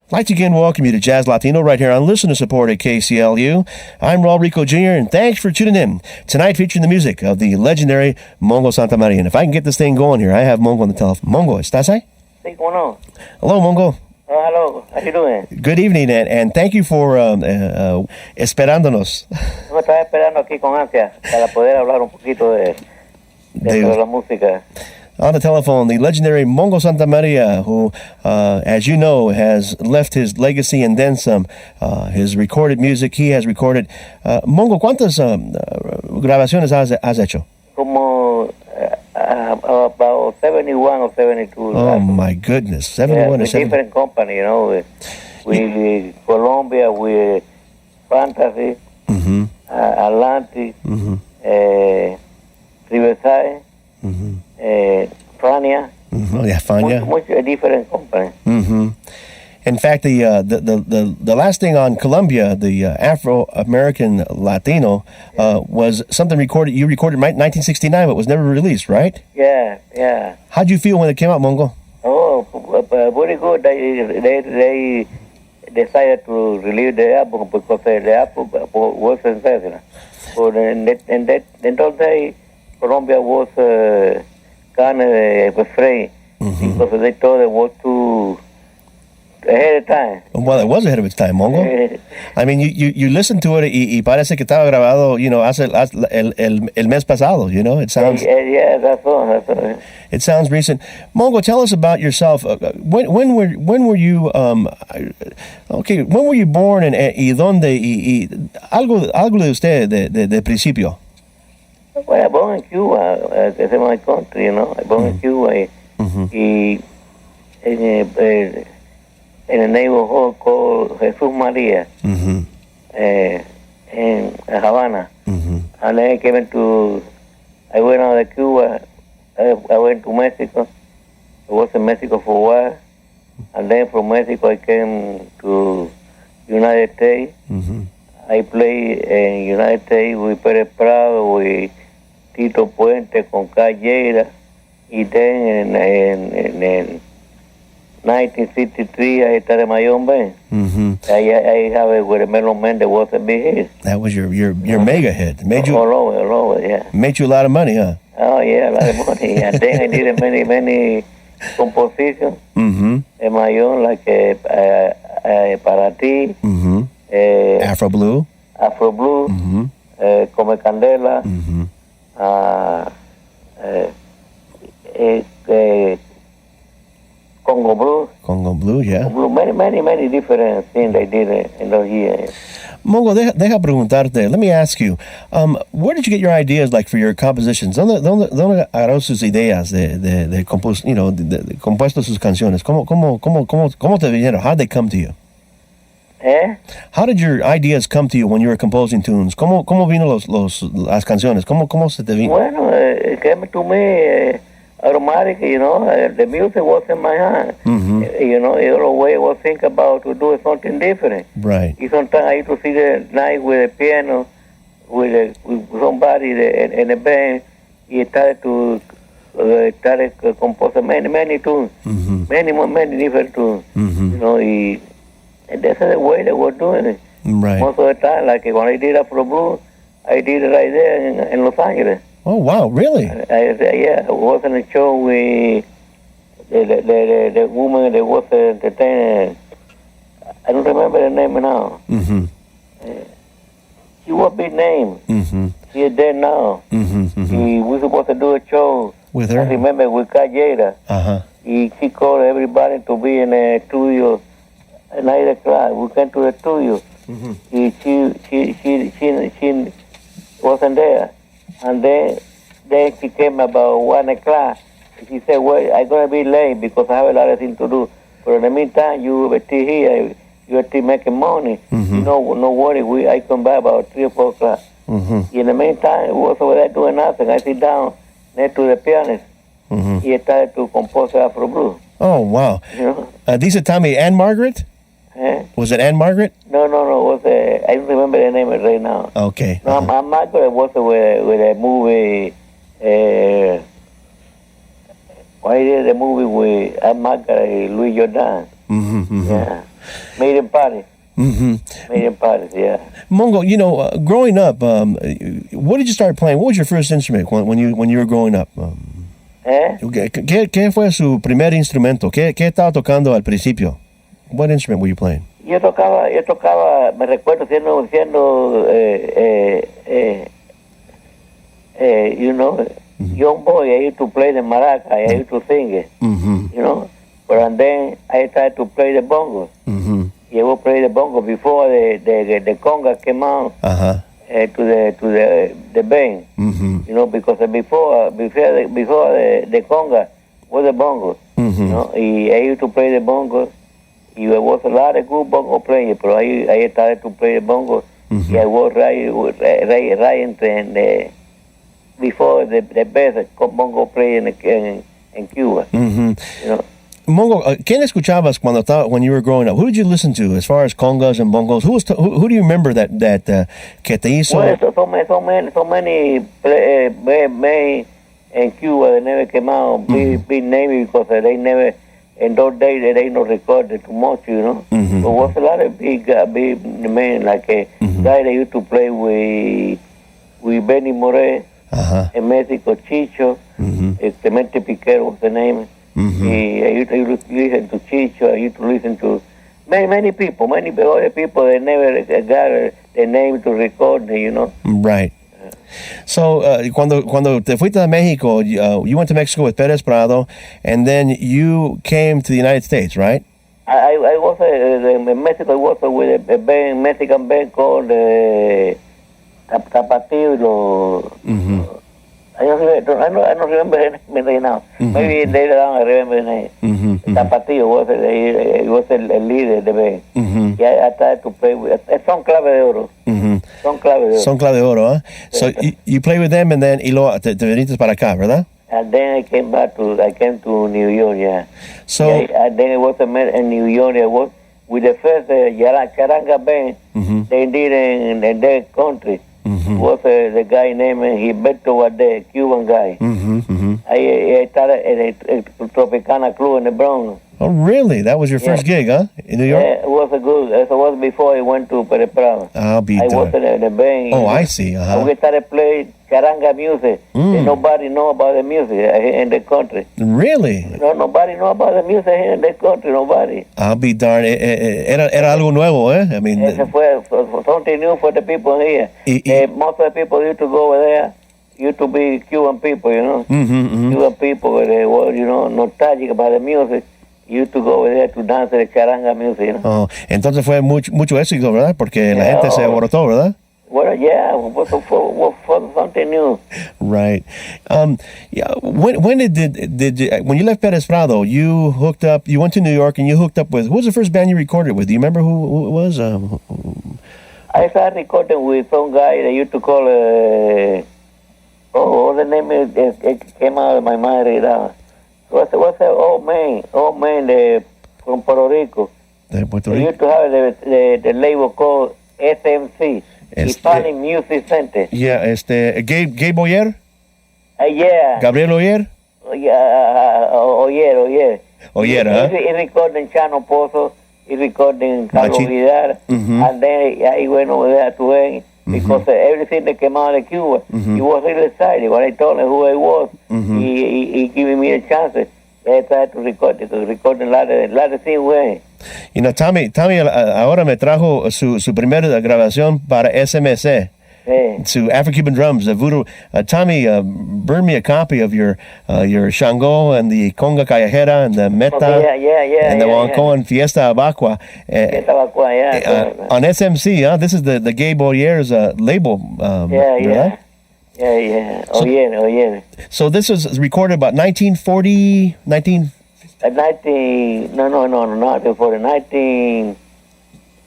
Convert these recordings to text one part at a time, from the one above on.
I'd like to again welcome you to Jazz Latino right here on listener support at KCLU. I'm Raul Rico Jr., and thanks for tuning in. Tonight featuring the music of the legendary Mongo Santamaria. And if I can get this thing going here, I have Mongo on the telephone. Mongo, ¿estás ahí? Sí, cómo no. Hello, Mongo. Hello. How you doing? Good evening, and thank you for esperándonos. Me estaba esperando aquí con ansia para poder hablar un poquito de la música. On the telephone, the legendary Mongo Santamaria, who, as you know, has left his legacy and then some. His recorded music, he has recorded. Mongo, ¿cuántas grabaciones has hecho? Como about 71 or 72. Oh, my goodness. 71 or 72. Different company, you know. With Colombia, with Fantasy, Atlantic, Riverside, Fania. Fania. Much different company. In fact, the last thing on Colombia, the Afro-American Latino, was something you recorded in 1969, but was never released, right? Yeah. How'd you feel when it came out, Mongo? Oh, very good. They decided to release the album because the album was sensational. So in those days, Colombia was kind of afraid because they thought it was too ahead of time. Well, it was ahead of its time, Mongo. I mean, you listen to it y parece que estaba grabado, hace el mes pasado, It sounds... Yeah, that's all. It sounds recent. Mongo, tell us about yourself. When were you... when were you born y dónde? Y algo de usted de principio. Well, I born in Cuba, it's my country, I born in Cuba. In a neighborhood called Jesus Maria in Havana. And then I went out of Cuba, I went to Mexico. I was in Mexico for a while. And then from Mexico I came to United States. I played in United States with Pérez Prado, with Tito Puente, con Callera. And then in 1963, I started my own band. I have it with Melon Man that was a big hit. That was your mega hit. All over, yeah. Made you a lot of money, huh? Oh, yeah, a lot of money. And then I did many compositions in my own, like Para Ti, Afro Blue, Come Candela, Congo Blue, yeah. Congo Blue, many different things I did in those years. Mongo, deja preguntarte. Let me ask you, where did you get your ideas, like, for your compositions? ¿Dónde agarró sus ideas de compuesto sus canciones? ¿Cómo te vinieron? How did they come to you? How did your ideas come to you when you were composing tunes? ¿Cómo vino las canciones? ¿Cómo se te vino? Bueno, it came to me automatic, the music was in my hand. The other way I was thinking about to do something different. Right. Sometimes I used to sit at night with a piano, with somebody in a band, and started to compose many tunes, many different tunes. And that's the way they were doing it. Right. Most of the time, like when I did Afro Blue, I did it right there in Los Angeles. Oh, wow, really? I was in a show with the woman that was entertaining. I don't remember the name now. She was a big name. She is dead now. We were supposed to do a show. With her? I remember with Callera. She called everybody to be in a studio at 9 o'clock. We came to the studio. She wasn't there. And then she came about 1 o'clock. She said, well, I'm going to be late because I have a lot of things to do. But in the meantime, you are still here. You are still making money. No worry. I come back about 3 or 4 o'clock. In the meantime, I was over there doing nothing. I sit down next to the pianist. He started to compose Afro Blue. Oh, wow. Dice Tommy, Anne Margaret? Was it Anne Margaret? No. It was I don't remember the name right now. Okay. No, Anne Margaret was with a movie. Why did the movie with Anne Margaret and Louis Jordan? Yeah. Meeting parties. Meeting parties, yeah. Mongo, growing up, what did you start playing? What was your first instrument when you were growing up? ¿Qué fue su primer instrumento? ¿Qué estaba tocando al principio? What instrument were you playing? Yo tocaba, me recuerdo siendo young boy, I used to play the maraca, I used to sing it, But then I started to play the bongos. I will play the bongo before the conga came out to the band. Because before the conga was the bongos. I used to play the bongos. There was a lot of good bongo players, but I started to play the bongos. I was right before the best bongo player in Cuba. Mongo, ¿quién escuchabas when you were growing up? Who did you listen to as far as congas and bongos? Who do you remember that que te hizo? Well, so many men in Cuba they never came out big name because they never in those days they not recorded too much, There was a lot of big men like a guy that used to play with Benny Moré in Mexico, Chicho, Clemente Piquero was the name. I used to listen to Chicho. I used to listen to many people, many other people that never got the name to record, Right. So, cuando te fuiste a Mexico, you went to Mexico with Pérez Prado, and then you came to the United States, right? I was in Mexico. I was with a Mexican band called Tapatío. I don't remember the name right now. Maybe later on I remember the name. Tapatío was the leader of the band. I started to play with Son Clave de Oro. Son Clave de Oro, huh? So you played with them, and then te viniste para acá, ¿verdad? And then I came to New York, yeah. So and then I was in New York. I was with the first charanga band they did in their country. Was the guy named Gilberto Valdez, Cuban guy. I started at a Tropicana Club in the Bronx. Oh, really? That was your first gig, huh? In New York? Yeah, it was it was before I went to Pérez Prado. I'll be I was in the band. Oh, I see. We started playing charanga music. And nobody know about the music in the country. Really? No, nobody know about the music here in the country. Nobody. I'll be darned. Era algo nuevo, eh? I mean, it was something new for the people here. Most of the people used to go over there. Used to be Cuban people, Cuban people, they were, nostalgic about the music. Used to go over there to dance the charanga music, Oh, entonces fue mucho éxito, ¿verdad? Porque la gente se alborotó, ¿verdad? Well, yeah, for something new. Right. Yeah. When you left Pérez Prado, you hooked up? You went to New York and you hooked up with? Who was the first band you recorded with? Do you remember who it was? I started recording with some guy they used to call. The name it came out of my mind right now. What's the old man from Puerto Rico? De Puerto They Rico. used to have the label called SMC, Hispanic Music Center. Yeah, Gabe Boyer? Yeah. Gabriel Oyer? Oyer. Oyer, huh? He recorded in Chano Pozo, he recorded in Carlos Vidal, and then I went over there to him. Because everything that came out of Cuba, he was really excited. When I told him who I was, he gave me a chance. I tried to record it, a lot of things with him. Tommy ahora me trajo su primera grabación para SMC. To Afro-Cuban Drums, Voodoo. Tommy, burn me a copy of your Shango and the Conga Callejera and the Meta and the Huancó and Fiesta Abacua. On SMC, this is the Gay Boyer's label. Yeah. Oh, yeah. So this was recorded about 1940, 19... not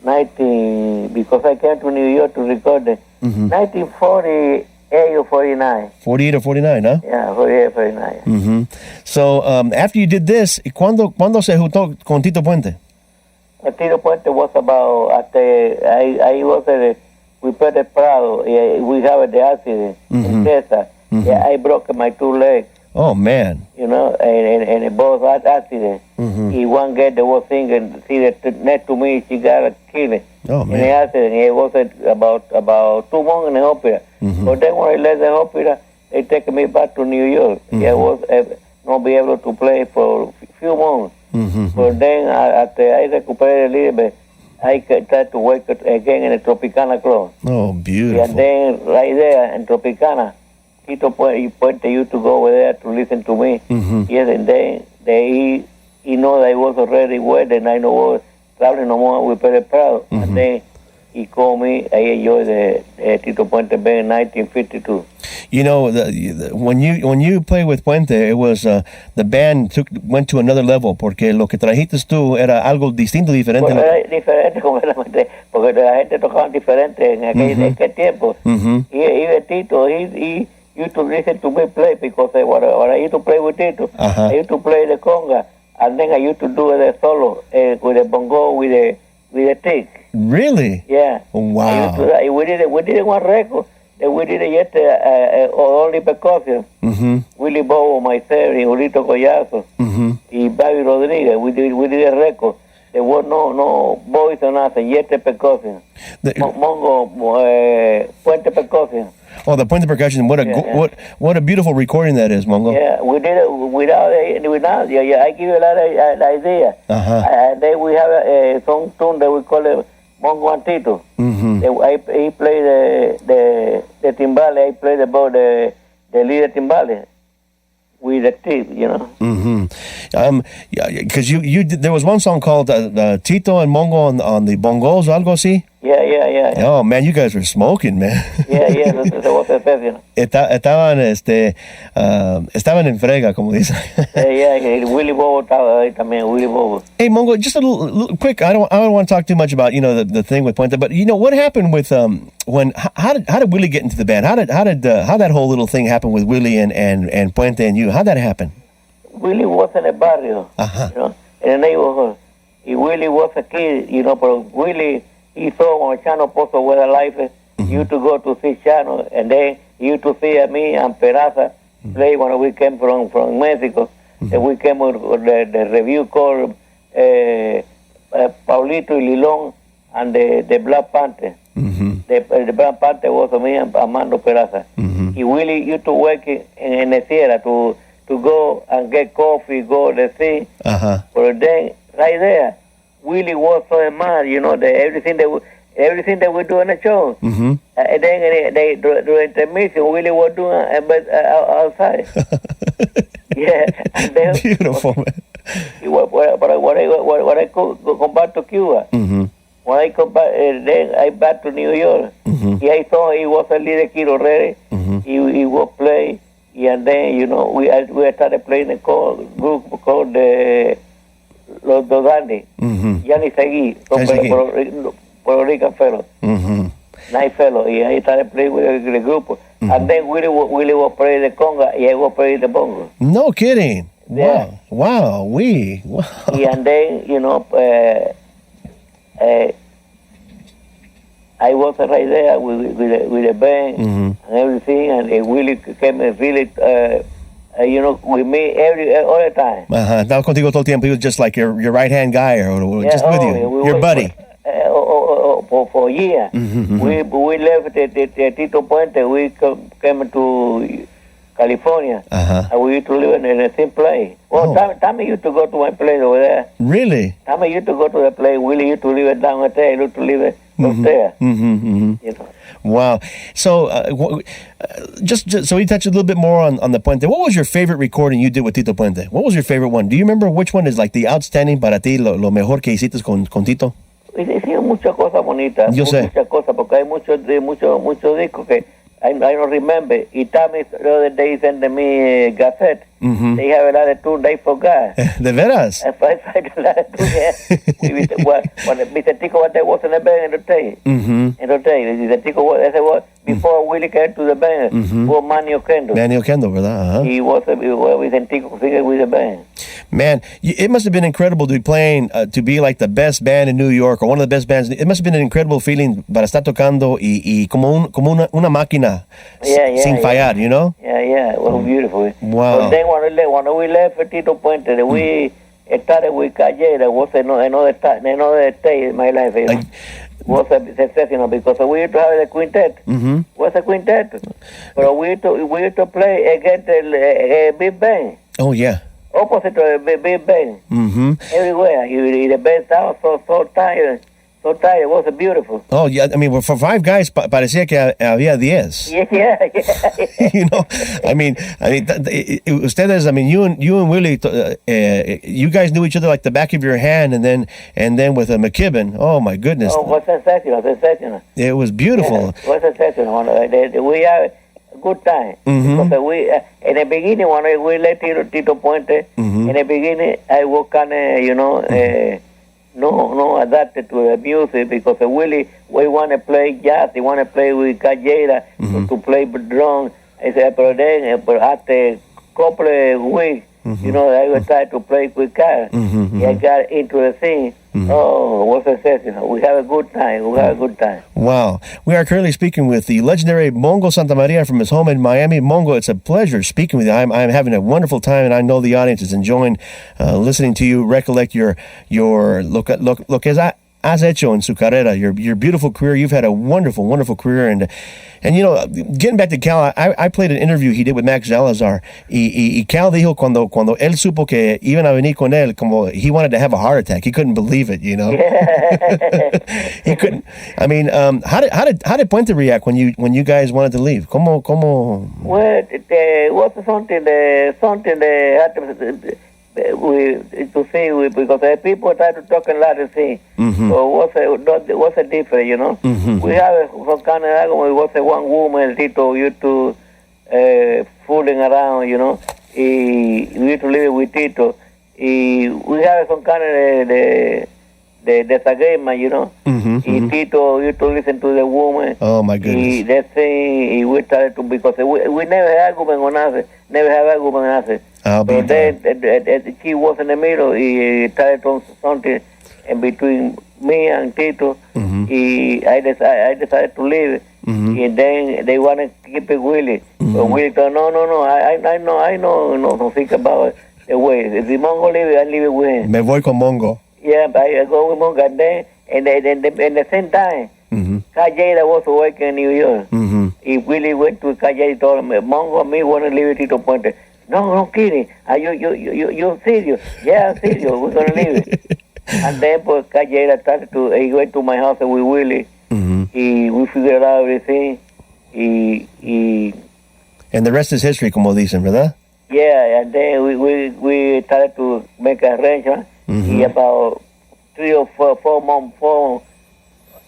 19, because I came to New York to record it. 1948 or 49. 48 or 49, huh? Yeah, 48 49. So after you did this, ¿cuándo se juntó con Tito Puente? Tito Puente was about, after I was with Pérez Prado, we have the accident in Cesar. I broke my two legs. Oh, man. You know, and a both accident. He one guy that was singing, see that next to me, she got a killing. Oh, man. In the accident, it was about 2 months in the hospital. But then when I left the hospital, they take me back to New York. I was not be able to play for a few months. But then after I recuperated a little bit, I tried to work again in the Tropicana Club. Oh, beautiful. And then right there in Tropicana, Tito Puente used to go over there to listen to me. Yes, and then he know that I was already wet, and I know I was traveling no more with Pérez Prado. And then he called me. I enjoyed the Tito Puente band in 1952. You know, when you played with Puente, it was the band went to another level, porque lo que trajiste tú era algo distinto, diferente. Bueno, era diferente completamente, porque la gente tocaba diferente en aquel tiempo. Y Tito, he used to listen to me play, because when I used to play with Tito, I used to play the conga, and then I used to do the solo with the bongo, with the stick. Really? Yeah. Wow. We did one record. We did it yet only percussion. Willie Bobo, myself, y Julito Collazo, y Bobby Rodriguez. We did a record. There was no voice or nothing, yet the percussion. Mongo Puente percussion. Oh, the Puente percussion! What a beautiful recording that is, Mongo. Yeah, we did it without. Yeah. I give you a lot of idea. Then we have a song tune that we call it Mongo and Tito. He played the timbale. I played the lead timbale with the tip, you know. Because you did, there was one song called Tito and Mongo on the bongos o algo así. Yeah. Oh man, you guys were smoking, man. Yeah. That was exceptional. Estaban en frega, como dicen. Yeah. Willie Bobo estaba ahí también. Willie Bobo. Hey, Mongo, just a little quick. I don't want to talk too much about the thing with Puente, but what happened with how did Willie get into the band? How did that whole little thing happen with Willie and Puente and you? How'd that happen? Willie was in the barrio, you know, in the neighborhood. Willie was a kid, you know, but Willie, he saw when Chano Pozo was alive. He used to go to see Chano, and then he used to see me and Peraza play when we came from Mexico. And we came with the review called Paulito y Lilón and the Black Panther. The Black Panther was me and Armando Peraza. He Willie used to work in the Sierra to go and get coffee, go to see. But then, right there, Willie was so mad, you know, that everything that we do in the show. And then during the mission, Willie was doing outside. Yeah. And then, beautiful, man. When I come back to Cuba, when I come back, then I back to New York. I saw he was a little kid already. He was playing. And then, you know, we started playing a group called Los Dodani. Yanni Seguí, Puerto Rican fellow. Nice fellow. I started playing with the group. And then Willie was playing the conga, and I was playing the bongo. No kidding. Yeah. Wow. And then, you know, I was right there with the band and everything, and Willie came really, you know, with me all the time. Estaba contigo todo el tiempo. He was just like your right-hand guy, or just with you, your buddy. For years. We left the Tito Puente. We came to California. And we used to live in the same place. Well, Tommy used to go to my place over there. Really? Tommy used to go to the place. Willie used to live down there. He used to live upstairs. You know. Wow. So, just so we touch a little bit more on the Puente. What was your favorite recording you did with Tito Puente? What was your favorite one? Do you remember which one is like the outstanding para ti, lo mejor que hiciste con Tito? Hicimos muchas cosas bonitas. Yo sé. Muchas cosas, porque hay muchos discos que I don't remember. Y Tommy the other day sent me Gazette. They have a lot of tunes they forgot. ¿De veras? I find a lot of tunes, yeah. When Mr. Tico was in the band in the day. In the day. Mr. Tico was, before Willie came to the band, was Manny Oquendo. Manny Oquendo, ¿verdad? He was Vicentico singer with the band. Man, it must have been incredible to be playing, to be like the best band in New York, or one of the best bands. It must have been an incredible feeling para estar tocando y como una máquina sin fallar, you know? Yeah, it was beautiful. Wow. But then when we left Tito Puente, we started with Calle. That was another stage in my life. You know? Was sensational because we used to have the quintet. Was a quintet, but we used to play against a big band. Oh yeah. Opposite to a big band. Everywhere. The band sound so tired. So tired. It was beautiful. Oh yeah. I mean, for five guys, parecía que había 10. Yeah. You know, I mean, ustedes. I mean, you and Willie, you guys knew each other like the back of your hand, and then with McKibben. Oh my goodness. Oh, it was sensational. It was beautiful. Yeah, it was sensational. We had a good time. Because we in the beginning when we let Tito Puente. In the beginning, I was kind of no adapted to the music because Willie, we want to play jazz, he want to play with Callera to play drum. I said, but then after a couple of weeks, I was trying to play with Carl. I got into the scene. Oh, what a session. We have a good time. Wow. We are currently speaking with the legendary Mongo Santamaria from his home in Miami. Mongo, it's a pleasure speaking with you. I'm having a wonderful time, and I know the audience is enjoying listening to you recollect your lo que has hecho en su carrera, your beautiful career. You've had a wonderful, wonderful career, and getting back to Cal, I played an interview he did with Max Salazar, y Cal dijo cuando él supo que iban a venir con él, como he wanted to have a heart attack. He couldn't believe it, He couldn't. I mean, how did Puente react when you guys wanted to leave? Como? Well, it was something that happened. Because people try to talk a lot of things. So what's a difference, We have some kind of argument. Was a one woman Tito used to fooling around, we used to live with Tito. We have some kind of the disagreement, Tito used to listen to the woman. Oh my goodness. That thing we started to, because we never had argument on us. But then she was in the middle. He started on something in between me and Tito. I decided to leave. And then they want to keep it Willie. But Willie told, no, I know, don't think about it. The way. If the Mongo leave, I leave it with him. Me voy con Mongo. Yeah, but I go with Mongo. And then, in the same time, Callera was working in New York. He really went to Callera and told him, Mongo and me want to leave Tito Puente. No kidding. You serious? Yeah, I'm serious. We're going to leave it. And then Callera he went to my house with Willie. We figured out everything. And the rest is history, como dicen, ¿verdad? Yeah, and then we started to make an arrangement. About 3 or 4 months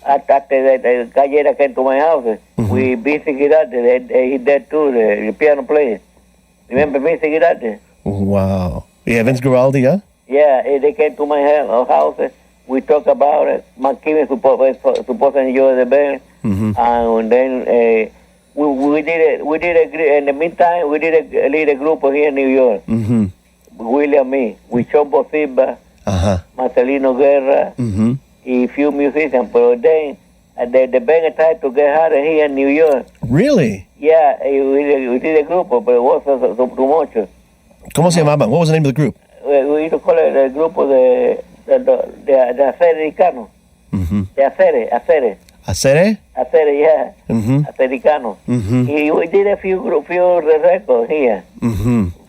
after that, Callera came to my house. We busy Girardi, he did too, the piano player. Remember Vince Girardi? Wow. Yeah, Vince Giraldi, huh? Yeah, they came to my house. We talked about it. McKibben supposed to enjoy the band. And then we did in the meantime, we did a little group here in New York. William and me. We Chombo Silva, Marcelino Guerra, a few musicians. But then the band tried to get harder here in New York. Really? Yeah, we did a group, but it was too much. ¿Cómo se llamaban? What was the name of the group? We used to call it the group of the Acericano. The Acere. ¿Acere? Acere, yeah. Acericano. We did a few records here.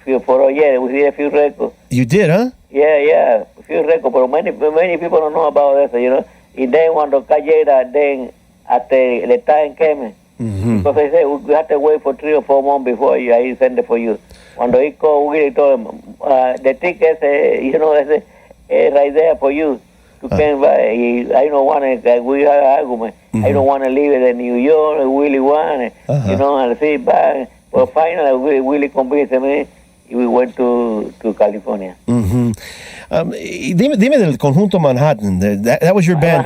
For a year, we did a few records. You did, huh? Yeah, a few records, but many people don't know about this, And then when the Callera, then after the time came, because I said we have to wait for 3 or 4 months before I send it for you. When he called, we told him, the tickets, right there for you to come by. I don't want to, we have an argument. I don't want to leave it in New York. I really want it, and see back. Well, finally, Willie convinced me. We went to California. Dime del conjunto Manhattan. That was your band.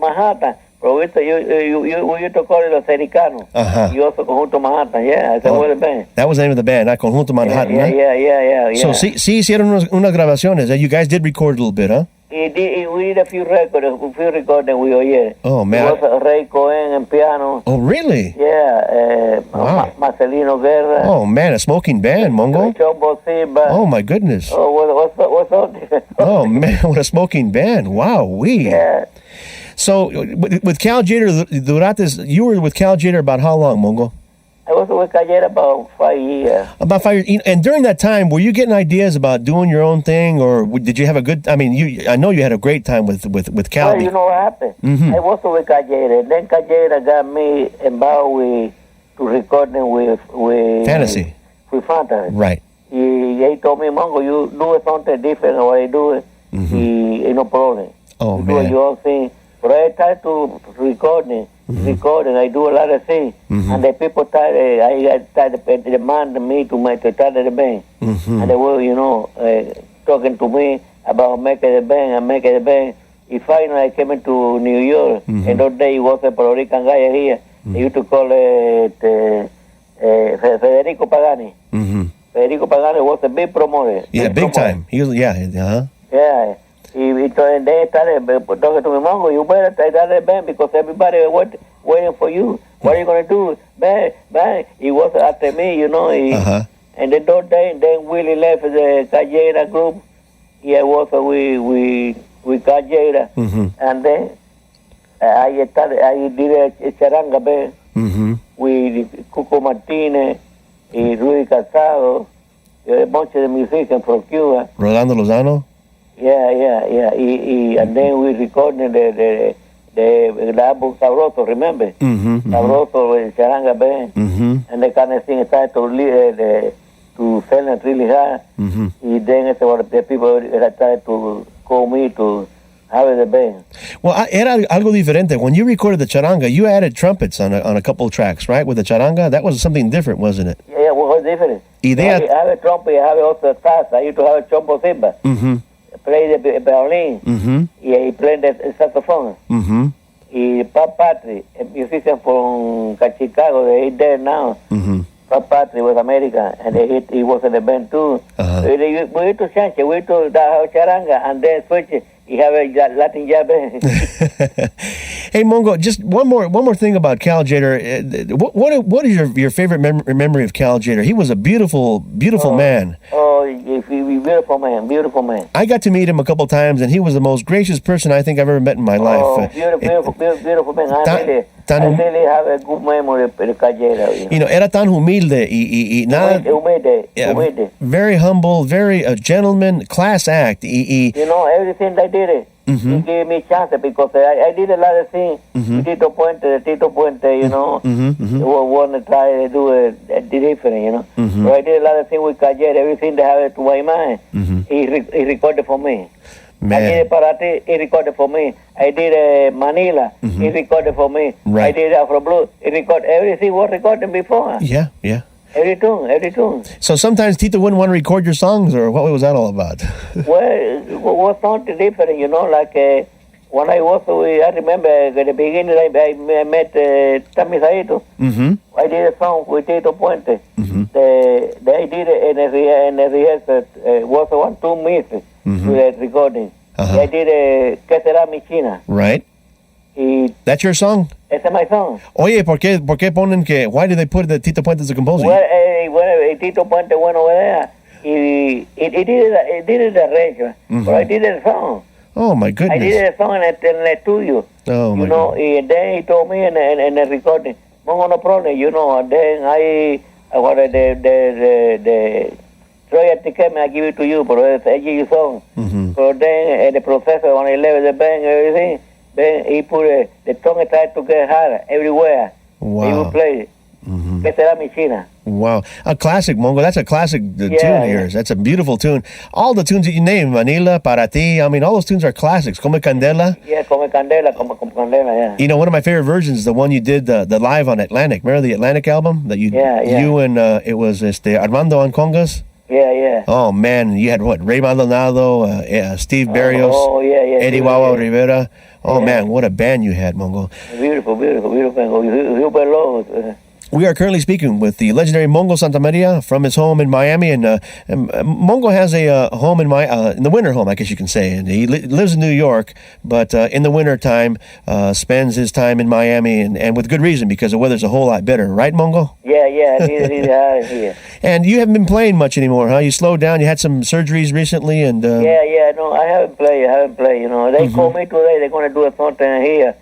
Manhattan. Pero viste, you used to call it Los Ericanos. You also Conjunto Manhattan, yeah. Ese fue el band. That was the name of the band, not Conjunto Manhattan, Yeah. So, sí hicieron unas grabaciones. You guys did record a little bit, huh? We did a few recordings we oye. Oh, man. It was Ray Cohen en piano. Oh, really? Yeah. Wow. Marcelino Guerra. Oh, man, a smoking band, Mongo. Chombo Silva. Oh, my goodness. Oh, what's up? Oh, man, what a smoking band. Wow, Yeah. So, with Cal Jader, you were with Cal Jader about how long, Mongo? I was with Cayera about 5 years. About 5 years. And during that time, were you getting ideas about doing your own thing, or did you have a good? I mean, I know you had a great time with Cal. Well, you know what happened? I was with Cayera. Then Cayera got me involved to recording with Fantasy. With Fantasy. Right. He told me, Mongo, you do something different than what I do it. No problem. Oh, you man. do your own thing. But I tried to recording. I do a lot of things, and the people started demanding me to start the band, and they were, talking to me about making the band. And finally, I came into New York, and that day was a Puerto Rican guy here. They used to call it Federico Pagani. Federico Pagani was a big promoter. Yeah, big time. He was, Yeah. They started talking to me, Mongo, you better start the band because everybody was waiting for you. What are you going to do? Bang. He was after me, And then that day, then Willie left the Cayera group. Yeah, was with Cayera. And then I did a charanga band with Cuco Martinez, Rudy Casado, a bunch of musicians from Cuba. Rolando Lozano? Yeah. And then we recorded the album Sabroso, remember? Sabroso with Charanga Band. And the kind of thing started to sell it really hard. And then the people started to call me to have the band. Well, era algo diferente. When you recorded the charanga, you added trumpets on a couple of tracks, right? With the charanga, that was something different, wasn't it? Yeah, it was different. I have a trumpet, I have also sax. I used to have a chombo cymbal. Play the violin. He played the saxophone. Pat Patry, a musician from Chicago, he's there now. Pat Patry was American, and he was in the band too. We used to change it. We used to have charanga, and then switch it. You have a Latin jazz band. Hey, Mongo, just one more thing about Cal Jader. What is your favorite memory of Cal Jader? He was a beautiful man. Oh, beautiful man. I got to meet him a couple times, and he was the most gracious person I think I've ever met in my life. Oh, beautiful man. I really have a good memory of Cal Jader. Era tan humilde y nada. Humilde. Very humble, very a gentleman, class act. Everything I did it. He gave me a chance because I did a lot of things. Tito Puente, want to try to do it different, So I did a lot of things with Cayer, everything that happened to my mind. He recorded for me. Man. I did Parate, he recorded for me. I did Manila, he recorded for me. Right. I did Afro Blue, he recorded. Everything was recorded before. Yeah. Every tune. So sometimes Tito wouldn't want to record your songs, or what was that all about? Well, it was something different, like when I was, I remember at the beginning I met Tami Saito. I did a song with Tito Puente. They did it in a rehearsal, was 1 2 minutes to the recording. I did KCLU-FM China. Right. That's your song? Ese es my song. Oye, ¿por qué ponen que? Why did they put the Tito Puente as a composer? Well, Tito Puente went over there. He did it arrangement, but I did a song. Oh my goodness! I did a song in the studio. Oh my God. And then he told me in the recording, no problem, And then I what the royalty came, I give it to you, but I give you song. So then the professor, when I left the band, everything. Then he put the tongue tried to get hard everywhere. Wow. He would play it. KCLU-FM China. Wow. A classic, Mongo. That's a classic tune of yours. That's a beautiful tune. All the tunes that you name, Manila, Para Ti, I mean, all those tunes are classics. Come Candela. Yeah, Come Candela, yeah. One of my favorite versions is the one you did the live on Atlantic. Remember the Atlantic album? That you and it was Armando on congas? Yeah. Oh, man, you had what? Ray Maldonado, Steve Barrios, Oh, yeah. Eddie Wawa Rivera. Oh, man, what a band you had, Mongo. Beautiful. You We are currently speaking with the legendary Mongo Santamaria from his home in Miami, and Mongo has a home in the winter home, I guess you can say, and he lives in New York, but in the winter time spends his time in Miami, and with good reason because the weather's a whole lot better, right, Mongo? Yeah. It's hard here. And you haven't been playing much anymore, huh? You slowed down. You had some surgeries recently, and Yeah. No, I haven't played. You know, they called me today. They're gonna do something here.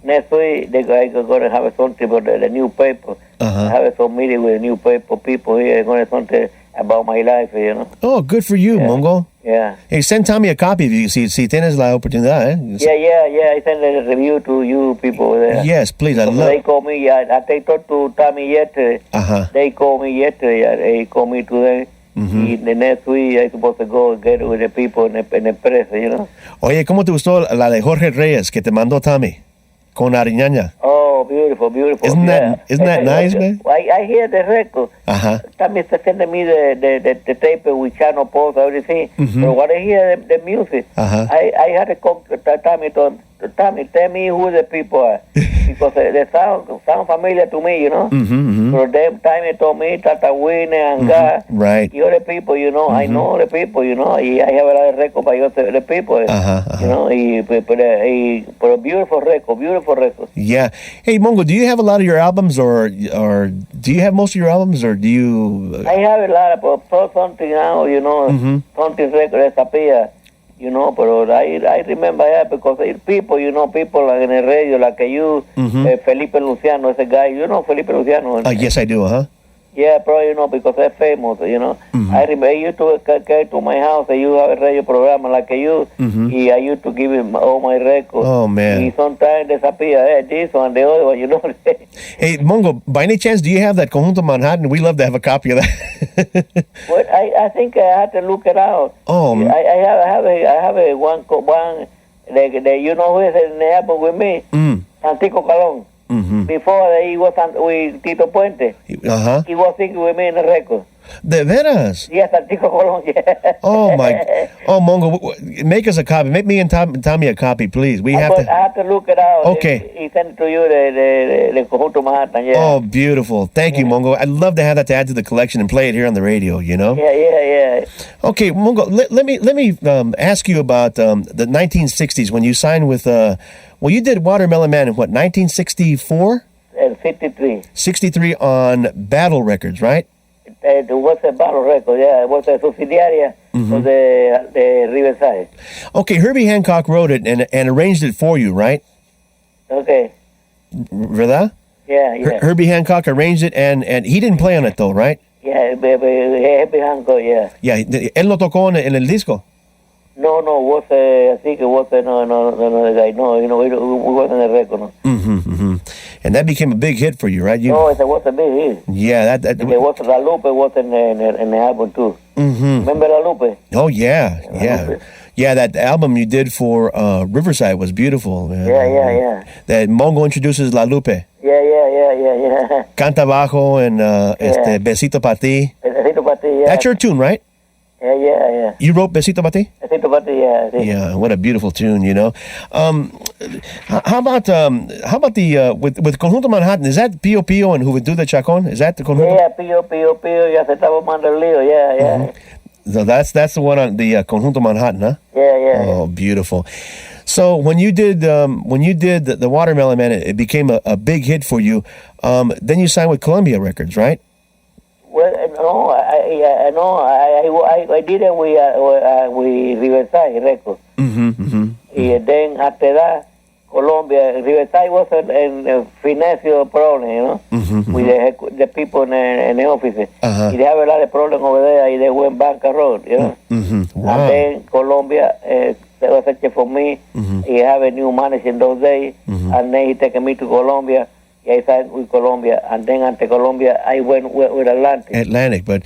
Next week they're gonna have something about the newspaper. I have some meeting with newspaper people here. They're gonna something about my life. You know. Oh, good for you, Mongo. Yeah. Hey, send Tommy a copy if you si tienes la oportunidad. Yeah. I sent a review to you people there. Yes, please. They called me. I talked to Tommy yesterday. They called me yesterday. They called me today. The next week I'm supposed to go get with the people in the press, you know. Oye, ¿cómo te gustó la de Jorge Reyes que te mandó Tommy con Ariñaña? Oh, beautiful. Isn't that nice, man? I hear the record. Tommy sending me the tape with Channel Post, everything. But when I hear the music, I had to call Tommy, tell me who the people are. Because they sound familiar to me, you know. So them time he told me Tata Winnie and God. Right. You're the people, you know. I know the people, you know. I have a lot of record by the people. You know, but a beautiful record. Yeah. Hey, Mongo, do you have a lot of your albums, or do you have most of your albums, or do you? I have a lot of something now, you know. Something record disappear. You know, but I remember that because people, you know, people like in the radio, like you, Felipe Luciano, ese guy, you know Felipe Luciano. Yes, I do, Yeah, probably, you know, because they're famous, you know. I remember he used to come to my house, and you have a radio program like you, I used to give him all my records. Oh, man. He sometimes disappear, this one, the other one, you know. Hey, Mongo, by any chance, do you have that Conjunto Manhattan? We love to have a copy of that. Well, I think I had to look it out. Oh, I have a one, you know who is in the album with me? Santico Calón. Before he was with Tito Puente, he was singing with me in the record. De veras? Yes, Santico Colón, yeah. Oh, Mongo, make us a copy. Make me and Tommy a copy, please. I have to look it out. Okay. He sent it to you, the Conjunto Manhattan, yeah. Oh, beautiful. Thank you, Mongo. I'd love to have that to add to the collection and play it here on the radio, you know? Yeah. Okay, Mongo, let me ask you about the 1960s when you signed with... you did Watermelon Man in what, 1964? 63. 63 on Battle Records, right? It was a Battle Record, yeah. It was a subsidiary of the Riverside. Okay, Herbie Hancock wrote it and arranged it for you, right? Okay. ¿Verdad? Yeah. Herbie Hancock arranged it, and he didn't play on it, though, right? Yeah, Herbie Hancock, yeah. Yeah, él lo tocó en el disco. No, I think it was the guy. No, you know, it wasn't a record. No. And that became a big hit for you, right? It was a big hit. Yeah, that it was La Lupe was in the album too. Remember La Lupe? Oh yeah. Yeah, that album you did for Riverside was beautiful. Man. Yeah. That Mongo introduces La Lupe. Yeah. Canta Bajo and Besito Pa' Ti. Besito Pa' Ti, yeah. That's your tune, right? Yeah. You wrote Besito Pa' Ti? Besito Pa' Ti, yeah. Yeah, what a beautiful tune, you know. How about the with Conjunto Manhattan? Is that Pio Pio and Juventud de Chacón? Is that the Conjunto? Yeah, Pio, ya se estaba mandando el lío, yeah. So that's the one on the Conjunto Manhattan, huh? Yeah. Oh, beautiful. So when you did the Watermelon Man, it became a big hit for you. Then you signed with Columbia Records, right? Well, no, I did it with Riverside Records. And then after that, Colombia, Riverside was a financial problem, you know, with the people in the offices. They have a lot of problems over there, and they went bankrupt, you know. Wow. And then Colombia was searching for me. He have a new manager in those days, and then he taken me to Colombia. I signed with Colombia, and then after Colombia, I went with Atlantic. But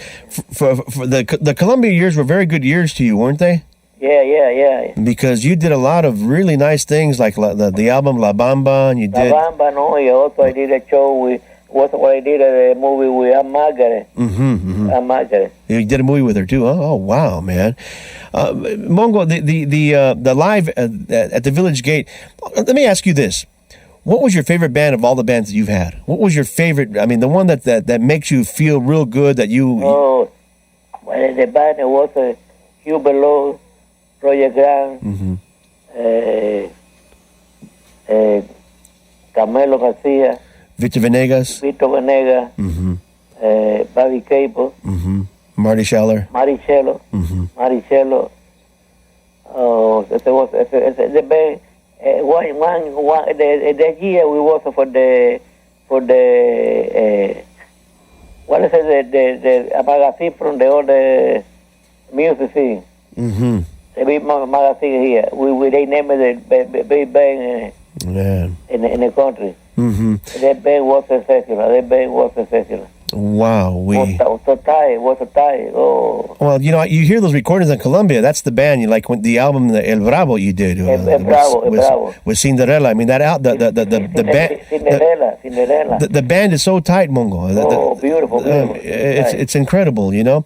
for the Colombia years were very good years to you, weren't they? Yeah. Because you did a lot of really nice things, like the album La Bamba, and you did... La Bamba, no. I did a show with was what I did a movie with Aunt Margaret. Aunt Margaret. You did a movie with her too, huh? Oh wow, man! Mongo, the live at the Village Gate. Let me ask you this: what was your favorite band of all the bands that you've had? What was your favorite? I mean, the one that makes you feel real good that you. Oh, well, the band was Hugh Below, Roger Grant, Carmelo Garcia, Victor Venegas, Bobby Cable, Marty Scheller, Marichello. Oh, the band. That year we was for the what is it, the magazine from the old music scene. The big magazine here. They named it the big band in the country. That band was sensational. Wow, was so tired. Oh. Well, you hear those recordings in Colombia. That's the band. You like when the album El Bravo you did El Bravo. With Cinderella. I mean that out the band. Cinderella. The band is so tight, Mongo. Oh, beautiful. It's incredible. Yeah.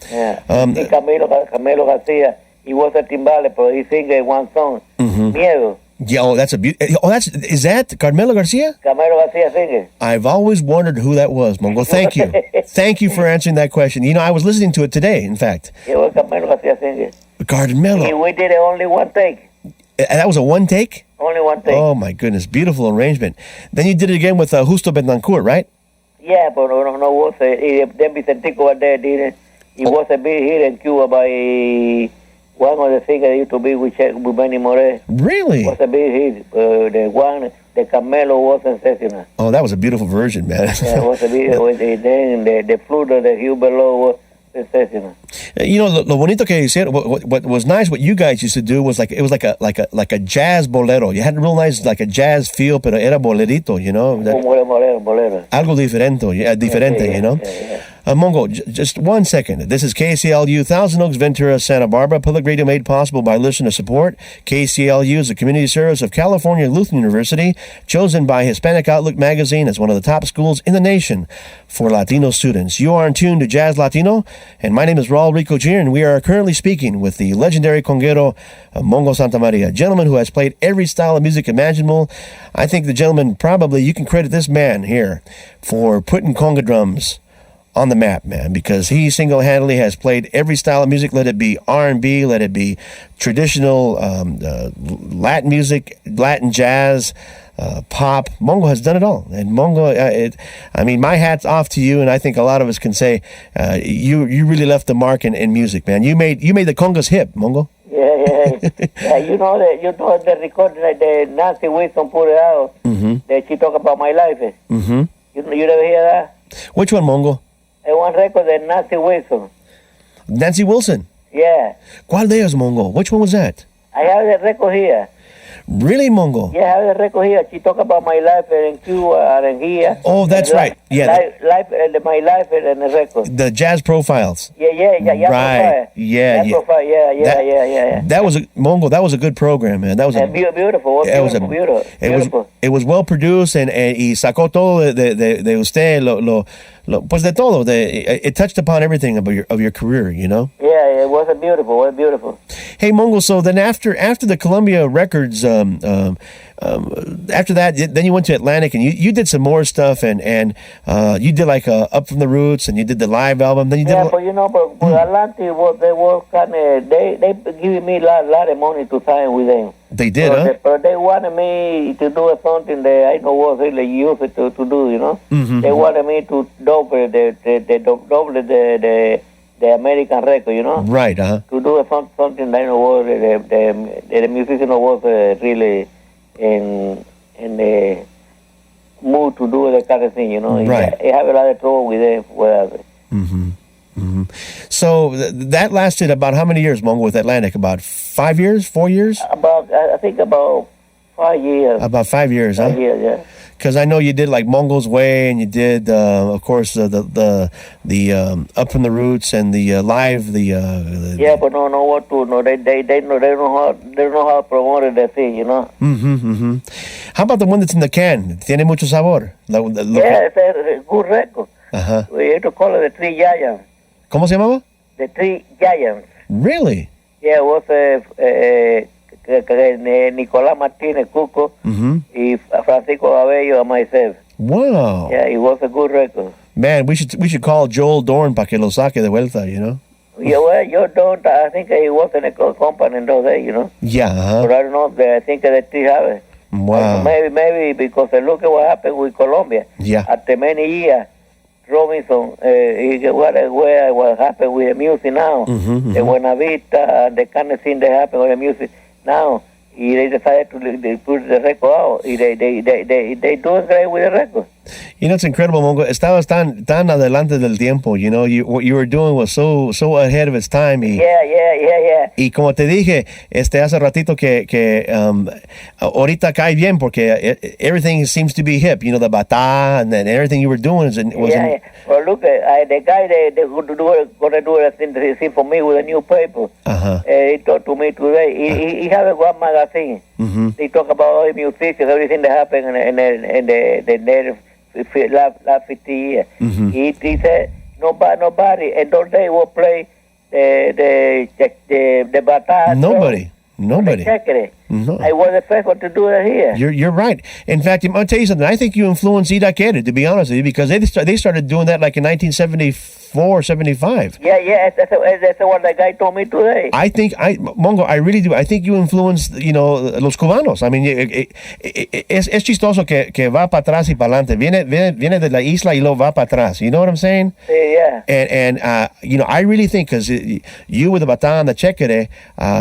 Camilo Garcia. He was a timbale, but he sang one song, Miedo. Yeah, is that Carmelo Garcia? Carmelo Garcia singer. I've always wondered who that was, Mongo. Thank you. Thank you for answering that question. I was listening to it today, in fact. It was Carmelo Garcia singer. Carmelo. We did it only one take. That was a one take? Only one take. Oh, my goodness. Beautiful arrangement. Then you did it again with Justo Betancourt, right? Yeah, but no was then Vicentico was there, didn't he? Was a big hit in Cuba by one of the singers used to be with Benny Moré. Really? It was a big hit. The Carmelo was sensational. Oh, that was a beautiful version, man. Yeah, it was a big hit. Then the flute of the Hugh Below was sensational. Lo bonito que hicieron, what was nice, what you guys used to do was it was like a jazz bolero. You had a real nice, like a jazz feel, pero era bolerito, Bolero. Algo diferente, Yeah. Mongo, just 1 second. This is KCLU, Thousand Oaks, Ventura, Santa Barbara. Public radio made possible by listener support. KCLU is a community service of California Lutheran University, chosen by Hispanic Outlook magazine as one of the top schools in the nation for Latino students. You are in tune to Jazz Latino, and my name is Raul Rico Jr., and we are currently speaking with the legendary conguero Mongo Santamaria, a gentleman who has played every style of music imaginable. I think the gentleman, probably, you can credit this man here for putting conga drums on the map, man, because he single-handedly has played every style of music, let it be R&B, let it be traditional Latin music, Latin jazz, pop. Mongo has done it all. And Mongo, my hat's off to you, and I think a lot of us can say you really left the mark in music, man. You made the congas hip, Mongo. Yeah. You know the recording that Nancy Wilson put it out, that she talked about my life. You never hear that? Which one, Mongo? One record that Nancy Wilson. Nancy Wilson? Yeah. ¿Cuál de ellos, Mongo? Which one was that? I have the record here. Really, Mongo? Yeah, I have the record here. She talked about my life in Cuba and here. Oh, that's right. Yeah. My life and the record. The jazz profiles. Yeah. Right. Yeah. Profile. Yeah. That was a good program, man. That was beautiful. Beautiful. It was well produced and y sacó todo de usted pues de todo. It touched upon everything of your career, Yeah, it was beautiful. Hey, Mongo, so then after the Columbia Records, after that, then you went to Atlantic and you did some more stuff and you did like Up From the Roots and you did the live album. Then you did but Atlantic they were kind of they giving me a lot of money to sign with them. They did, huh? But they wanted me to do something that I know was really used to do, They wanted me to double the American record, Right, uh-huh. To do something that I know was the musician was really in the mood to do the kind of thing, Right. I have a lot of trouble with them. So that lasted about how many years, Mongo, with Atlantic? About 5 years, 4 years? I think about 5 years. About 5 years, huh? 5 years, yeah. Because I know you did like Mongo's Way, and you did, of course, the Up from the Roots and the live. Yeah, but no what to. No, they don't know how to promote the thing, you know. How about the one that's in the can? Tiene mucho sabor. Yeah, it's a good record. We have to call it the Three Giants. ¿Cómo se llamaba? The Three Giants. Really? Yeah, it was Nicolás Martínez Cuco y Francisco Abello and myself. Wow. Yeah, it was a good record. Man, we should call Joel Dorn para que lo saque de vuelta, you know? Yeah, well, you don't. I think he was in a company in those days, you know. Yeah. But I don't know. I think they still have it. Wow. Maybe because look at what happened with Colombia. Yeah. After many years, Robinson, what happened with the music now, the Buenavista and the kind of thing that happened with the music now, they decided to put the record out. They doing great with the record. You know, it's incredible, Mongo. Estabas tan adelante del tiempo, you know. What you were doing was so ahead of its time. Yeah. Y como te dije, hace ratito que ahorita cae bien porque everything seems to be hip. You know, the bata and then everything you were doing was. Yeah. Well, look, the guy they gonna do a thing for me with a newspaper. He talked to me today. He have one magazine. They talk about all the musicians, everything that happened in the last 50 years. He said nobody, and don't they will play the bata. Nobody. No. I was the first one to do it here. You're right. In fact, I'll tell you something. I think you influenced Ida Kere, to be honest with you, because they started doing that like in 1974, 75. Yeah. That's what the guy told me today. Mongo, I really do. I think you influenced, you know, los cubanos. I mean, es chistoso que va para atrás y para adelante. Viene de la isla y luego va para atrás. You know what I'm saying? Yeah. And you know, I really think because you with the batan, the chekere,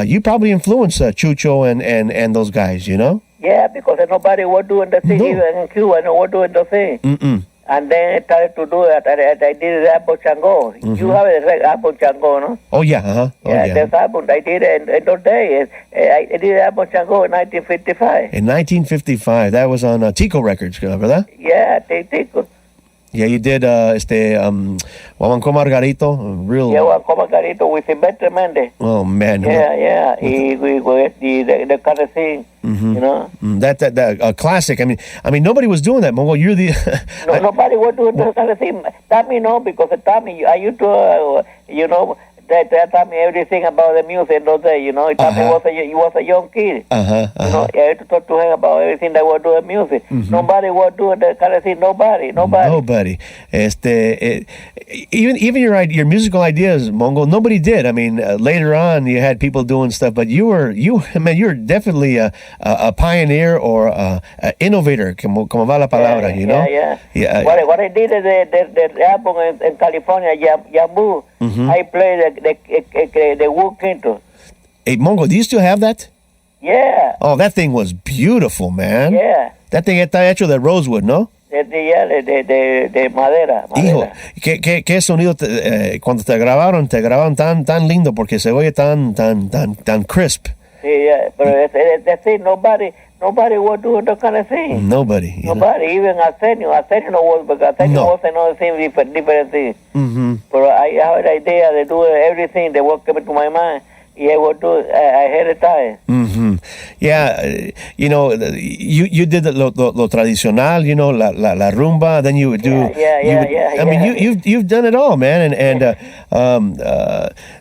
you probably influenced Chucho and those guys, you know? Yeah, because nobody was doing the thing, even in Cuba, no one doing the thing. And then I started to do it. I did the album Chango. You have the album Chango, no? Oh, yeah. This album, I did it in those days. I did the album Chango in 1955. In 1955. That was on Tico Records, ¿verdad? Yeah, Tico. Yeah, you did Huamanco Margarito, real. Yeah, Huamanco Margarito with Silvestre Mendez. Oh man. Yeah. The kind of thing, you know. That classic. I mean, nobody was doing that, Mongo. You're the. Nobody was doing that kind of thing. Tommy, no, because Tommy, I used to, you know. That taught me everything about the music in those days, you know. He was a young kid. You know, I had to talk to him about everything that was doing music. Nobody was doing that kind of thing. Nobody. Even your musical ideas, Mongo, nobody did. I mean, later on you had people doing stuff, but you're definitely a pioneer or a innovator, como va la palabra, you know. Yeah. What I did is the album in California, Yambu. I played the wood quinto. Hey, Mongo, do you still have that? Yeah. Oh, that thing was beautiful, man. Yeah. That thing está hecho de rosewood, ¿no? De madera. Hijo, qué sonido cuando te grabaron tan lindo porque se oye tan crisp. Yeah, but that's it. Nobody was doing that kind of thing. Nobody, even Arsenio was, because Arsenio was another thing, different thing. But I had an idea to do everything that was coming to my mind. Yeah, I would do it ahead of time. Yeah, you know, you did lo tradicional, you know, la rumba. Then you would do. Yeah. I mean, you've done it all, man. And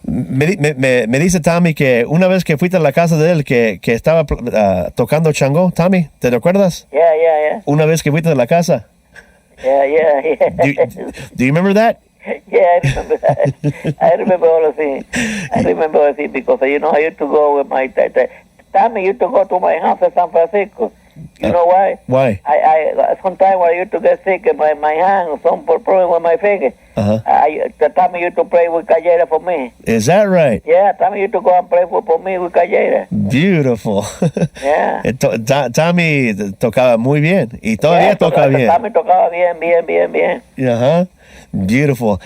me dice Tommy que una vez que fuiste a la casa de él que estaba tocando chango. Tommy, ¿te recuerdas? Yeah. Una vez que fuiste a la casa. Yeah. Do you remember that? Yeah, I remember that. I remember all the things. Because, you know, I used to go with my Tommy used to go to my house in San Francisco. You know why? Why? I sometimes when I used to get sick in my hand, some problem with my finger. Tommy used to pray with Callera for me. Is that right? Yeah, Tommy used to go and pray for me with Callera. Beautiful. Yeah. Tommy tocaba muy bien y todavía toca bien. Tommy tocaba bien. Beautiful.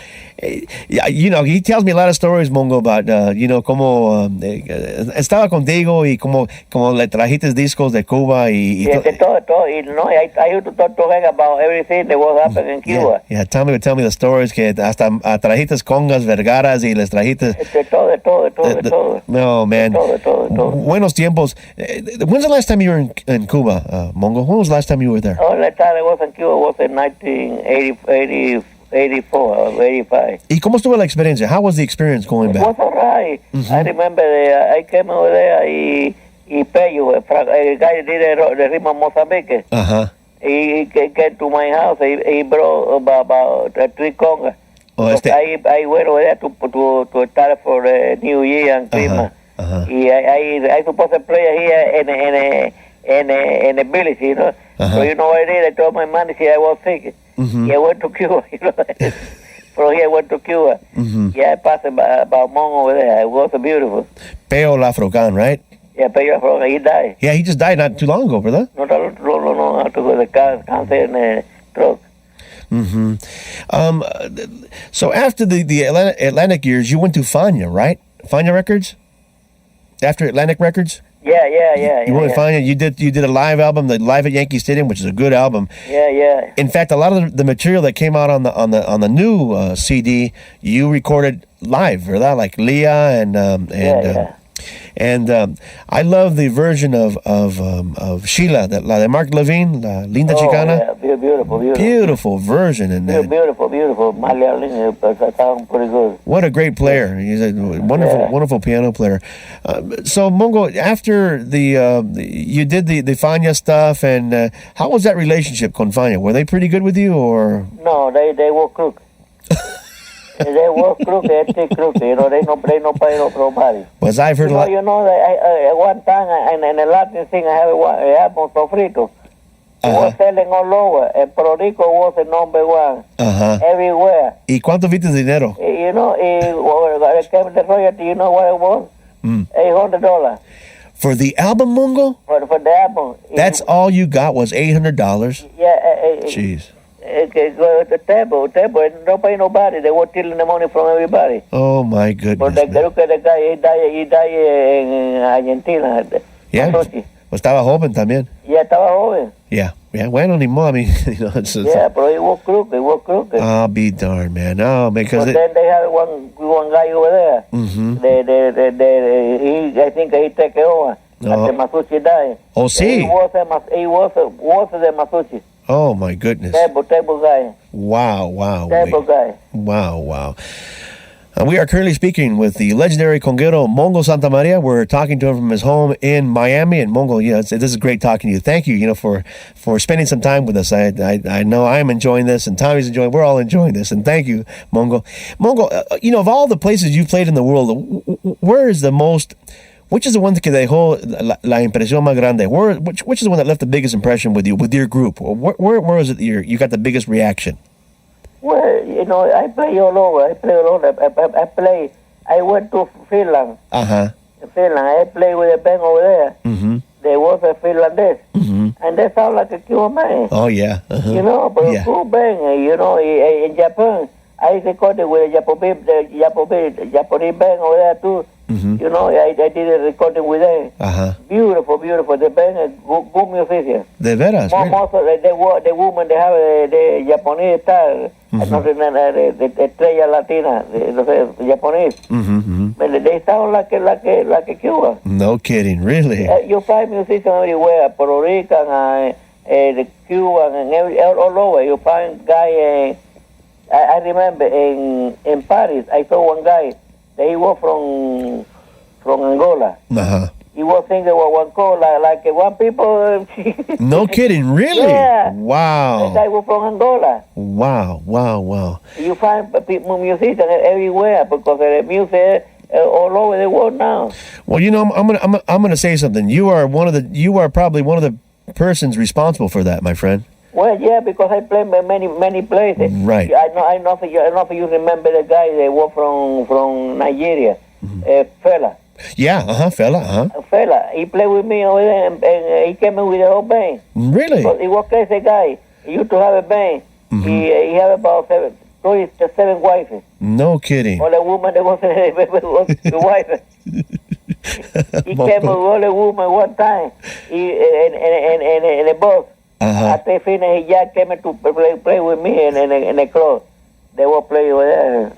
You know, he tells me a lot of stories, Mongo, about, you know, como estaba contigo y como le trajiste discos de Cuba y Yeah, todo. You know, I used to talk to him about everything that was happening in Cuba. Yeah, tell me the stories que hasta trajiste congas vergaras y les trajiste... De todo. No, man. De todo. Buenos tiempos. When's the last time you were in Cuba, Mongo? When was the last time you were there? Oh, last time I was in Cuba was in 1984 or 85. ¿Y cómo estuvo la experiencia? How was the experience going It back? was all right. I remember I came over there y Peyo, el guy that did the ritmo of Mozambique. Uh-huh. He came to my house. He brought about 3 congas. Oh, I went over there to start for New Year and Christmas. Uh-huh. I supposed to play here in the village, you know. So you know what I did? I told my manager I was sick. I went to Cuba, you know. From here I went to Cuba. Yeah, I passed about Mongo over there. It was beautiful. Peo Lafrocan, right? Yeah, Pedro, he died. Yeah, he just died not too long ago, brother. No, to the cancer in the throat. So after the Atlantic years, you went to Fania, right? Fania Records? After Atlantic Records? Yeah. You went to Fania. You did a live album, the Live at Yankee Stadium, which is a good album. Yeah. In fact, a lot of the material that came out on the new CD, you recorded live, ¿verdad? Like Leah and I love the version of Sheila, la de Mark Levine, La Linda Chicana. Yeah, beautiful. Beautiful version. And Beautiful. Malia Lynn, sound pretty good. what a great player. He's a wonderful piano player. So, Mongo, after you did the Fania stuff, and how was that relationship con Fania? Were they pretty good with you, or? No, they were crook. They were crook, you know, they no pay nobody. Pues I've heard a lot. You know, one time in a Latin thing, I have a album sofrito. It was selling all over, and Puerto Rico was the number one everywhere. ¿Y cuánto viste de dinero? You know, it came the royalty, you know what it was? $800. For the album, Mongo? For the album. That's all you got was $800? Yeah. Jeez. The table, don't pay nobody. They were stealing the money from everybody. Oh, my goodness. But the guy, he died in Argentina. Yeah, pues estaba joven también. Yeah, estaba joven. Yeah, bueno, ni modo. I mean, you know, yeah, but he was crooked. I'll be darned, man. Oh, because then they had one guy over there. I think he took over. After Masucci died. Oh, see. He was the Masucci. Oh, my goodness. Table guy. Wow. Table guy. Wow. We are currently speaking with the legendary conguero Mongo Santamaria. We're talking to him from his home in Miami. And Mongo, this is great talking to you. Thank you, for spending some time with us. I know I'm enjoying this, and Tommy's enjoying. We're all enjoying this, and thank you, Mongo. Mongo, of all the places you've played in the world, where is the most? Which is the one que dejó la impresión más grande? Which is the one that left the biggest impression with you, with your group? Where is it you got the biggest reaction? Well, I play all over. I went to Finland. Finland. I play with a band over there. There was a Finlandese. And they sound like a Cuban man. Oh, yeah. But a cool band. In Japan, I recorded with a Japanese band over there, too. I did a recording with them. Beautiful. The band is good musicians. De veras. Most of the women, they have the Japanese style. The estrella latina, the Japanese. But they sound like a Cuba. No kidding, really. You find musicians everywhere, Puerto Rican, the Cuban, and all over. You find guy. I remember in Paris, I saw one guy. He was from Angola. He was singing one call like one people. No kidding, really? Yeah. Wow. That guy was from Angola. Wow. You find musicians everywhere because the music all over the world now. Well, I'm gonna say something. You are probably one of the persons responsible for that, my friend. Well, yeah, because I play many places. Right. I know if you remember the guy that was from Nigeria, Fela. Yeah, Fela. Fela. He played with me over there, and he came in with the whole band. Really? But he was a crazy guy. He used to have a band. He had about 7 wives. No kidding. All the woman that was the wife. He came with all the woman one time. And the boss. After he finished, he just came to play with me in the club. They were playing over there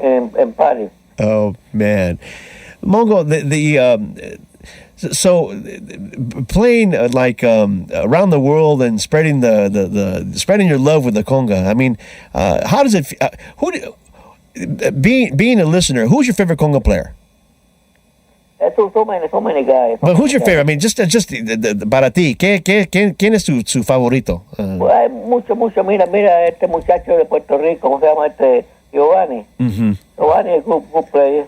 and party. Oh man, Mongo, so playing around the world and spreading the spreading your love with the conga. I mean, how does it? Being a listener, who's your favorite conga player? So many guys. But who's your favorite? I mean, just para ti, ¿quién es su favorito? Pues hay mucho. Mira, este muchacho de Puerto Rico, ¿cómo se llama Giovanni? Giovanni es good player.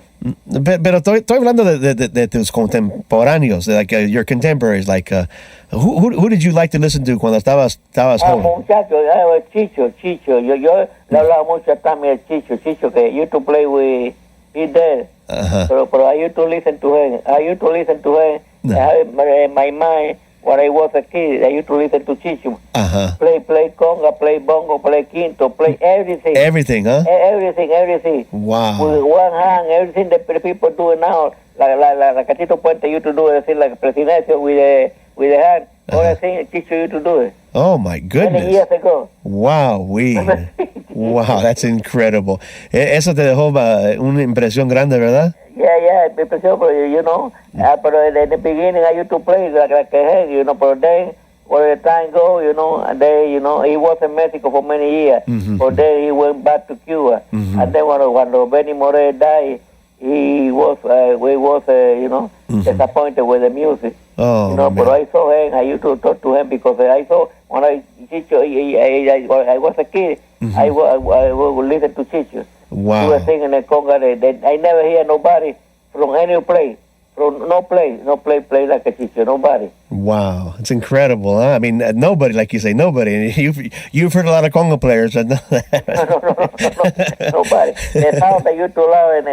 Pero estoy hablando de tus contemporáneos, like your contemporaries. Like, who did you like to listen to cuando estabas joven? Muchacho, Chicho. Yo le hablaba mucho también a Chicho que used to play with his dad. Pero I used to listen to him. In my mind, when I was a kid, I used to listen to Chicho. Play conga, play bongo, play quinto, play everything. Everything, huh? Everything. Wow. With one hand, everything that people do now, like Catito Puente used to do it, like Presidencio with the hand. All the things Chicho used to do it. Oh my goodness. 20 years ago. Wow, wow, that's incredible. Eso te dejó una impresión grande, ¿verdad? Yeah, impresión, you know. But in the beginning, I used to play like a head, you know. But then, where the time go, you know, and then, you know, he was in Mexico for many years. But then he went back to Cuba. And then when Benny Morel died, we was disappointed with the music. Oh, you know, man. But I saw him. I used to talk to him because I saw when I was a kid. I would listen to Chicho. Wow. He was singing the conga. I never hear nobody from any place. From no play like a Chicho. Nobody. Wow, it's incredible, huh? I mean, nobody, like you say, nobody. You've heard a lot of conga players that know that. No, nobody. The sound that you to love and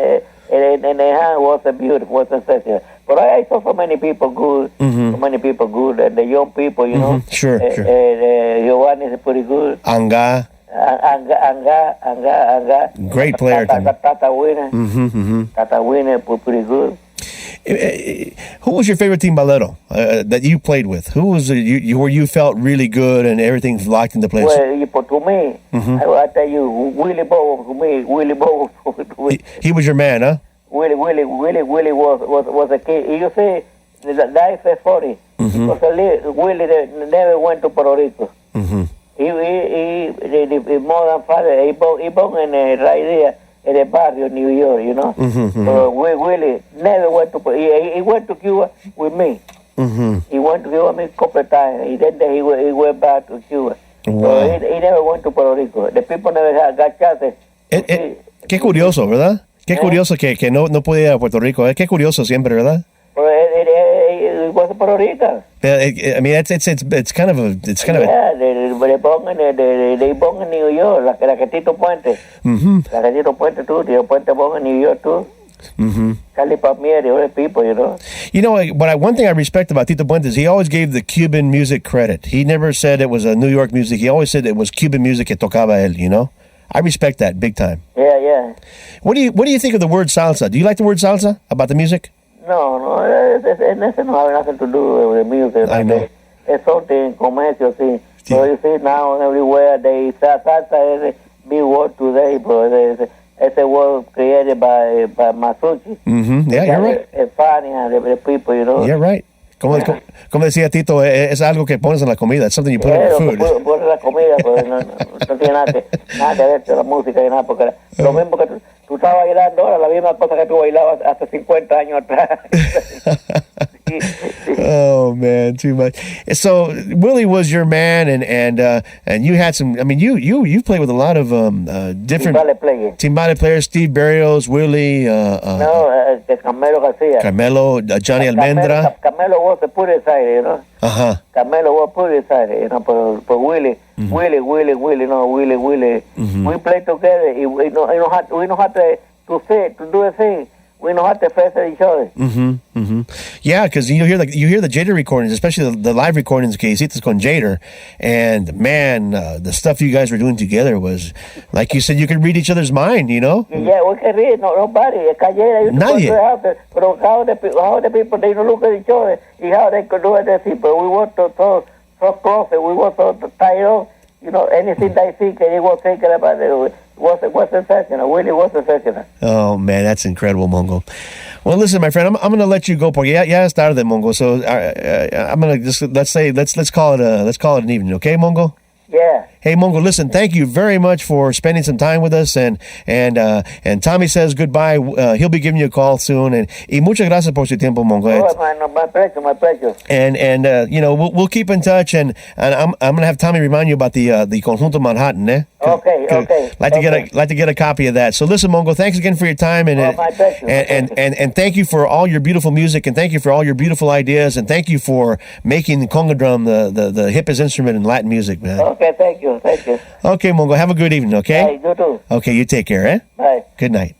the hand was beautiful, was sensational. But I saw so many people good, and the young people, you know. Sure. Giovanni is pretty good. Anga. Great player. Tata Winner, pretty good. Who was your favorite timbalero that you played with? Who was where you felt really good and everything's locked into place? Well, to me, I tell you, Willie Bow. He was your man, huh? Willie was a kid. You see, life is funny. Because Willie never went to Puerto Rico. He more than father. He born in right there in the barrio, New York, you know. Willie never went to. He went to Cuba with me. He went to Cuba with me a couple of times. Then he went back to Cuba. Wow. So he never went to Puerto Rico. The people never got chances. Qué curioso, ¿verdad? Qué curioso que no puede ir a Puerto Rico. Qué curioso siempre, ¿verdad? It was Puerto Rico. I mean, it's kind of a. Yeah, they born in New York, like Tito Puente. Like Tito Puente too. Tito Puente born in New York too. Cali Palmieri, all the people, you know. You know, one thing I respect about Tito Puente is he always gave the Cuban music credit. He never said it was a New York music. He always said it was Cuban music que tocaba él, you know. I respect that big time. Yeah. What do you think of the word salsa? Do you like the word salsa about the music? No, it doesn't have nothing to do with the music. I know. It's something commercial thing. So you see now everywhere salsa is a big word today, but it's a word created by Masucci. Yeah, you're right. It's funny and the people, you know. You're right. Como decía Tito, es algo que pones en la comida. It's something you put in your food. Pones la comida, pues no tiene nada que ver con la música y nada, porque lo mismo que tú estabas bailando ahora, la misma cosa que tú bailabas hace 50 años atrás. Oh man, too much. So Willie was your man, and you had some. I mean, you played with a lot of different timbale players. Steve Barrios, Willie. Carmelo Garcia. Carmelo, Johnny Almendra. Carmelo was a pure side, you know. Carmelo was pure side, you know. But Willie. We played together. We know how to do a thing. We know how to face each other. Yeah, because you hear the Jader recordings, especially the live recordings que hiciste con Jader, and man, the stuff you guys were doing together was, like you said, you could read each other's mind, you know. Yeah, we can read. Nobody. Nadie. But how the people they don't look at each other and how they could do it. But we were so close. We were so tied up. You know, anything they think and it was thinking about it was sensational. Really was sensational. Oh man, that's incredible, Mongo. Well, listen, my friend, I'm gonna let you go, porque ya es tarde, Mongo. So I'm gonna just let's call it an evening, okay, Mongo? Yeah. Hey, Mongo, listen, thank you very much for spending some time with us, and Tommy says goodbye. He'll be giving you a call soon, y muchas gracias por su tiempo, Mongo. Oh, my pleasure. And you know, we'll keep in touch, and I'm gonna have Tommy remind you about the Conjunto Manhattan, eh? Okay. Like to get a copy of that. So listen, Mongo, thanks again for your time, and my pleasure. And thank you for all your beautiful music, and thank you for all your beautiful ideas, and thank you for making the conga drum the hippest instrument in Latin music, man. Okay, thank you. Okay, Mongo, have a good evening, okay? Hey, you too. Okay, you take care, eh? Bye. Good night.